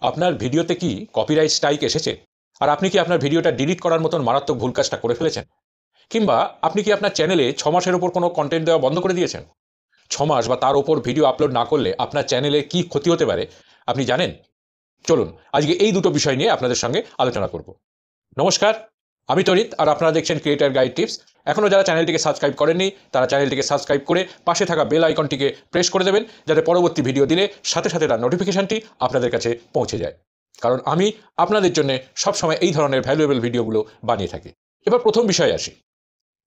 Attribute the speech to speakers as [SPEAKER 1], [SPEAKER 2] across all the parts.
[SPEAKER 1] আপনার ভিডিওতে কি কপিরাইট স্ট্রাইক এসেছে? আর আপনি কি আপনার ভিডিওটা ডিলিট করার মতন মারাত্মক ভুল কাজটা করে ফেলেছেন? কিংবা আপনি কি আপনার চ্যানেলে ৬ মাসের উপর কোনো কনটেন্ট দেওয়া বন্ধ করে দিয়েছেন? ৬ মাস বা তার উপর ভিডিও আপলোড না করলে আপনার চ্যানেলে কি ক্ষতি হতে পারে আপনি জানেন? চলুন আজকে এই দুটো বিষয় নিয়ে আপনাদের সঙ্গে আলোচনা করব। নমস্কার, আমি তরিত আর আপনারা দেখছেন ক্রিয়েটর গাইড টিপস। এখনও যারা চ্যানেলটিকে সাবস্ক্রাইব করেননি তারা চ্যানেলটিকে সাবস্ক্রাইব করে পাশে থাকা বেল আইকনটিকে প্রেস করে দেবেন, যাতে পরবর্তী ভিডিও দিলে সাথে সাথে তার নোটিফিকেশনটি আপনাদের কাছে পৌঁছে যায়। কারণ আমি আপনাদের জন্য সবসময় এই ধরনের ভ্যালুয়েবল ভিডিওগুলো বানিয়ে থাকি। এবার প্রথম বিষয়ে আসি।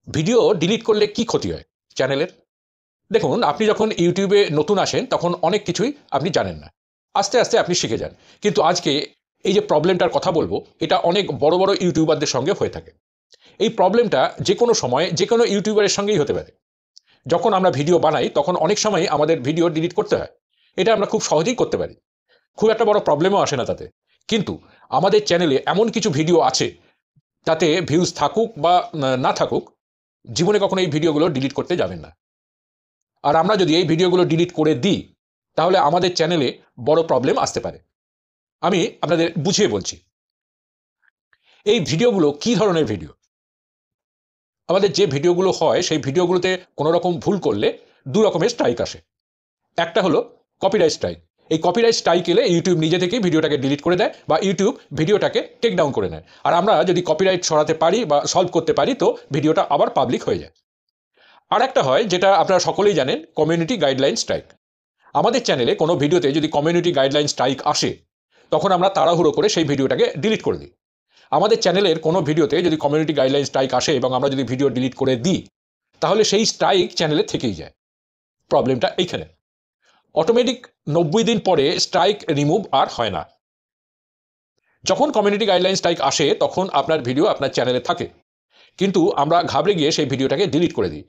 [SPEAKER 1] ভিডিও ডিলিট করলে কি ক্ষতি হয় চ্যানেলের? দেখুন, আপনি যখন ইউটিউবে নতুন আসেন তখন অনেক কিছুই আপনি জানেন না। আস্তে আস্তে আপনি শিখে যান। কিন্তু আজকে এই যে প্রবলেমটার কথা বলবো, এটা অনেক বড় বড় ইউটিউবারদের সঙ্গে হয়ে থাকে। এই প্রবলেমটা যে কোনো সময় যে কোনো ইউটিউবারের সঙ্গেই হতে পারে। যখন আমরা ভিডিও বানাই তখন অনেক সময় আমাদের ভিডিও ডিলিট করতে হয়। এটা আমরা খুব সহজেই করতে পারি। খুব একটা বড় প্রবলেমও আসে না তাতে। কিন্তু আমাদের চ্যানেলে এমন কিছু ভিডিও আছে, তাতে ভিউজ থাকুক বা না থাকুক, জীবনে কখনো এই ভিডিওগুলো ডিলিট করতে যাবেন না। আর আমরা যদি এই ভিডিওগুলো ডিলিট করে দিই, তাহলে আমাদের চ্যানেলে বড় প্রবলেম আসতে পারে। আমি আপনাদের বুঝিয়ে বলছি। এই ভিডিওগুলো কি ধরনের ভিডিও? আমাদের যে ভিডিওগুলো হয় সেই ভিডিওগুলোতে কোনো রকম ভুল করলে দু রকমের স্ট্রাইক আসে। একটা হলো কপিরাইট স্ট্রাইক। এই কপিরাইট স্ট্রাইক এলে ইউটিউব নিজে থেকেই ভিডিওটাকে ডিলিট করে দেয় বা ইউটিউব ভিডিওটাকে টেক ডাউন করে নেয়। আর আমরা যদি কপিরাইট সরাতে পারি বা সলভ করতে পারি তো ভিডিওটা আবার পাবলিক হয়ে যায়। আর একটা হয়, যেটা আপনারা সকলেই জানেন, কমিউনিটি গাইডলাইন স্ট্রাইক। আমাদের চ্যানেলে কোনো ভিডিওতে যদি কমিউনিটি গাইডলাইন স্ট্রাইক আসে, তখন আমরা তাড়াহুড়ো করে সেই ভিডিওটাকে ডিলিট করে দিই। আমাদের চ্যানেলের কোনো ভিডিওতে যদি কমিউনিটি গাইডলাইন স্ট্রাইক আসে এবং আমরা যদি ভিডিও ডিলিট করে দিই, তাহলে সেই স্ট্রাইক চ্যানেলে থেকেই যায়। প্রবলেমটা এইখানে। অটোমেটিক ৯০ দিন পরে স্ট্রাইক রিমুভ আর হয় না। যখন কমিউনিটি গাইডলাইন স্ট্রাইক আসে তখন আপনার ভিডিও আপনার চ্যানেলে থাকে, কিন্তু আমরা ঘাবড়ে গিয়ে সেই ভিডিওটাকে ডিলিট করে দিই।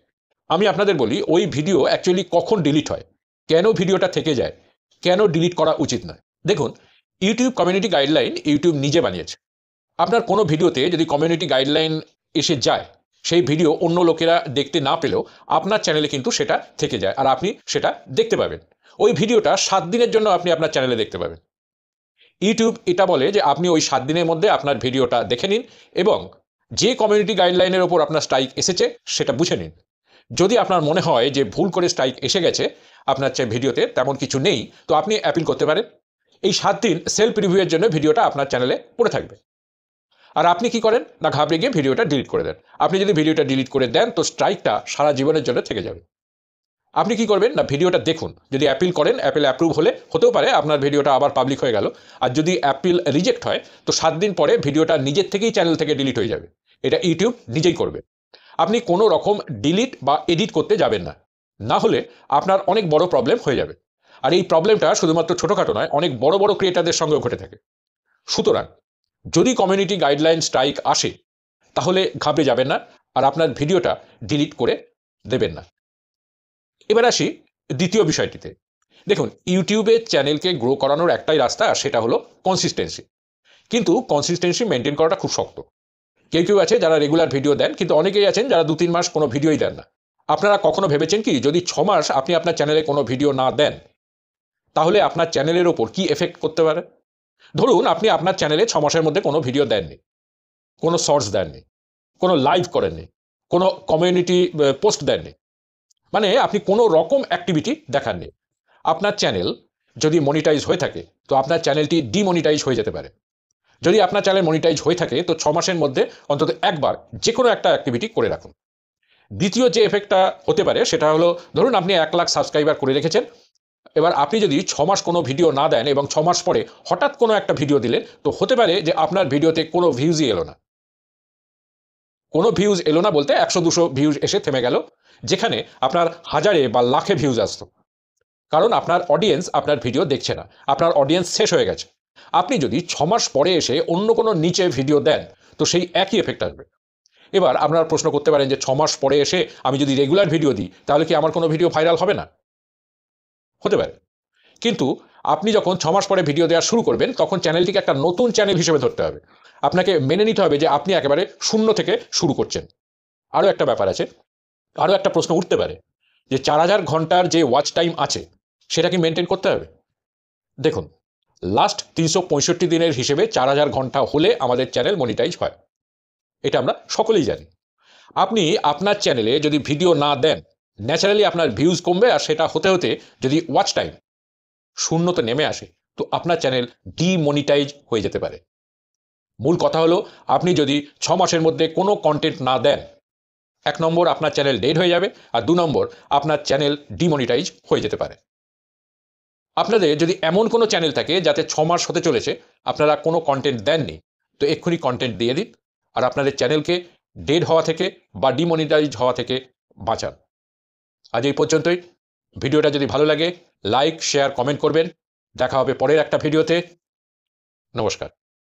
[SPEAKER 1] আমি আপনাদের বলি, ওই ভিডিও অ্যাকচুয়ালি কখন ডিলিট হয়, কেন ভিডিওটা থেকে যায়, কেন ডিলিট করা উচিত নয়। দেখুন, ইউটিউব কমিউনিটি গাইডলাইন ইউটিউব নিজে বানিয়েছে। আপনার কোনো ভিডিওতে যদি কমিউনিটি গাইডলাইন এসে যায়, সেই ভিডিও অন্য লোকেরা দেখতে না পেলেও আপনার চ্যানেলে কিন্তু সেটা থেকে যায় আর আপনি সেটা দেখতে পাবেন। ওই ভিডিওটা ৭ দিনের জন্য আপনি আপনার চ্যানেলে দেখতে পাবেন। ইউটিউব এটা বলে যে আপনি ওই ৭ দিনের মধ্যে আপনার ভিডিওটা দেখে নিন এবং যে কমিউনিটি গাইডলাইনের ওপর আপনার স্ট্রাইক এসেছে সেটা বুঝে নিন। যদি আপনার মনে হয় যে ভুল করে স্ট্রাইক এসে গেছে, আপনার ভিডিওতে তেমন কিছু নেই, তো আপনি অ্যাপিল করতে পারেন। এই ৭ দিন সেলফ রিভিউয়ের জন্য ভিডিওটা আপনার চ্যানেলে পড়ে থাকবে। আর আপনি কি করেন না, ঘাবড়ে গিয়ে ভিডিওটা ডিলিট করে দেন। আপনি যদি ভিডিওটা ডিলিট করে দেন তো স্ট্রাইকটা সারা জীবনের জন্য থেকে যাবে। আপনি কি করবেন না, ভিডিওটা দেখুন। যদি অ্যাপিল করেন, অ্যাপিল অ্যাপ্রুভ হলে হতেও পারে আপনার ভিডিওটা আবার পাবলিক হয়ে গেল। আর যদি অ্যাপিল রিজেক্ট হয় তো ৭ দিন পরে ভিডিওটা নিজের থেকেই চ্যানেল থেকে ডিলিট হয়ে যাবে। এটা ইউটিউব নিজেই করবে। আপনি কোনো রকম ডিলিট বা এডিট করতে যাবেন না, না হলে আপনার অনেক বড় প্রবলেম হয়ে যাবে। আর এই প্রবলেমটা শুধুমাত্র ছোটোখাটো নয়, অনেক বড় বড় ক্রিয়েটারদের সঙ্গেও ঘটে থাকে। সুতরাং যদি কমিউনিটি গাইডলাইন স্ট্রাইক আসে, তাহলে ঘাবড়ে যাবেন না আর আপনার ভিডিওটা ডিলিট করে দেবেন না। এবার আসি দ্বিতীয় বিষয়টিতে। দেখুন, ইউটিউবে চ্যানেলকে গ্রো করানোর একটাই রাস্তা, সেটা হলো কনসিস্টেন্সি। কিন্তু কনসিস্টেন্সি মেনটেন করাটা খুব শক্ত। কেউ কেউ আছে যারা রেগুলার ভিডিও দেন, কিন্তু অনেকেই আছেন যারা ২-৩ মাস কোনো ভিডিওই দেন না। আপনারা কখনো ভেবেছেন কি, যদি ৬ মাস আপনি আপনার চ্যানেলে কোনো ভিডিও না দেন, তাহলে আপনার চ্যানেলের ওপর কি এফেক্ট করতে পারে? ধরুন, আপনি আপনার চ্যানেলে ৬ মাসের মধ্যে কোনো ভিডিও দেননি, কোনো শর্টস দেননি, কোনো লাইভ করেননি, কোনো কমিউনিটি পোস্ট দেননি, মানে আপনি কোনো রকম অ্যাক্টিভিটি দেখাননি। আপনার চ্যানেল যদি মনিটাইজ হয়ে থাকে তো আপনার চ্যানেলটি ডিমনিটাইজ হয়ে যেতে পারে। যদি আপনার চ্যানেল মনিটাইজ হয়ে থাকে তো ৬ মাসের মধ্যে অন্তত একবার যে কোনো একটা অ্যাক্টিভিটি করে রাখুন। দ্বিতীয় যে এফেক্টটা হতে পারে সেটা হলো, ধরুন আপনি ১,০০,০০০ সাবস্ক্রাইবার করে রেখেছেন। এবার আপনি যদি ৬ মাস কোনো ভিডিও না দেন এবং ৬ মাস পরে হঠাৎ কোনো একটা ভিডিও দিলেন, তো হতে পারে যে আপনার ভিডিওতে কোনো ভিউজই এলো না। কোনো ভিউজ এলো না বলতে ১০০-২০০ ভিউজ এসে থেমে গেল, যেখানে আপনার হাজারে বা লাখে ভিউজ আসতো। কারণ আপনার অডিয়েন্স আপনার ভিডিও দেখছে না, আপনার অডিয়েন্স শেষ হয়ে গেছে। আপনি যদি ৬ মাস পরে এসে অন্য কোনো নিচে ভিডিও দেন, তো সেই একই এফেক্ট আসবে। এবার আপনারা প্রশ্ন করতে পারেন যে ৬ মাস পরে এসে আমি যদি রেগুলার ভিডিও দিই, তাহলে কি আমার কোনো ভিডিও ভাইরাল হবে না? হতে পারে। কিন্তু আপনি যখন ৬ মাস পরে ভিডিও দেওয়া শুরু করবেন, তখন চ্যানেলটিকে একটা নতুন চ্যানেল হিসেবে ধরতে হবে। আপনাকে মেনে নিতে হবে যে আপনি একেবারে শূন্য থেকে শুরু করছেন। আরও একটা ব্যাপার আছে, আরও একটা প্রশ্ন উঠতে পারে যে ৪,০০০ ঘন্টার যে ওয়াচ টাইম আছে, সেটা কি মেনটেন করতে হবে? দেখুন, লাস্ট 365 দিনের হিসেবে 4000 ঘন্টা হলে আমাদের চ্যানেল মনিটাইজ হয়। এটা আমরা সকলেই জানি। আপনি আপনার চ্যানেলে যদি ভিডিও না দেন, ন্যাচারালি আপনার ভিউজ কমবে, আর সেটা হতে হতে যদি ওয়াচ টাইম শূন্যতে নেমে আসে, তো আপনার চ্যানেল ডিমনিটাইজ হয়ে যেতে পারে। মূল কথা হলো, আপনি যদি 6 মাসের মধ্যে কোনো কন্টেন্ট না দেন, 1 নম্বর আপনার চ্যানেল ডেড হয়ে যাবে, আর 2 নম্বর আপনার চ্যানেল ডিমনিটাইজ হয়ে যেতে পারে। আপনাদের যদি এমন কোনো চ্যানেল থাকে যাতে 6 মাস হতে চলেছে আপনারা কোনো কন্টেন্ট দেননি, তো এক্ষুনি কন্টেন্ট দিয়ে দিন, আর আপনাদের চ্যানেলকে ডেড হওয়া থেকে বা ডিমনিটাইজ হওয়া থেকে বাঁচান। আজ এই পর্যন্তই। ভিডিওটা যদি ভালো লাগে লাইক, শেয়ার, কমেন্ট করবেন। দেখা হবে পরের একটা ভিডিওতে। নমস্কার।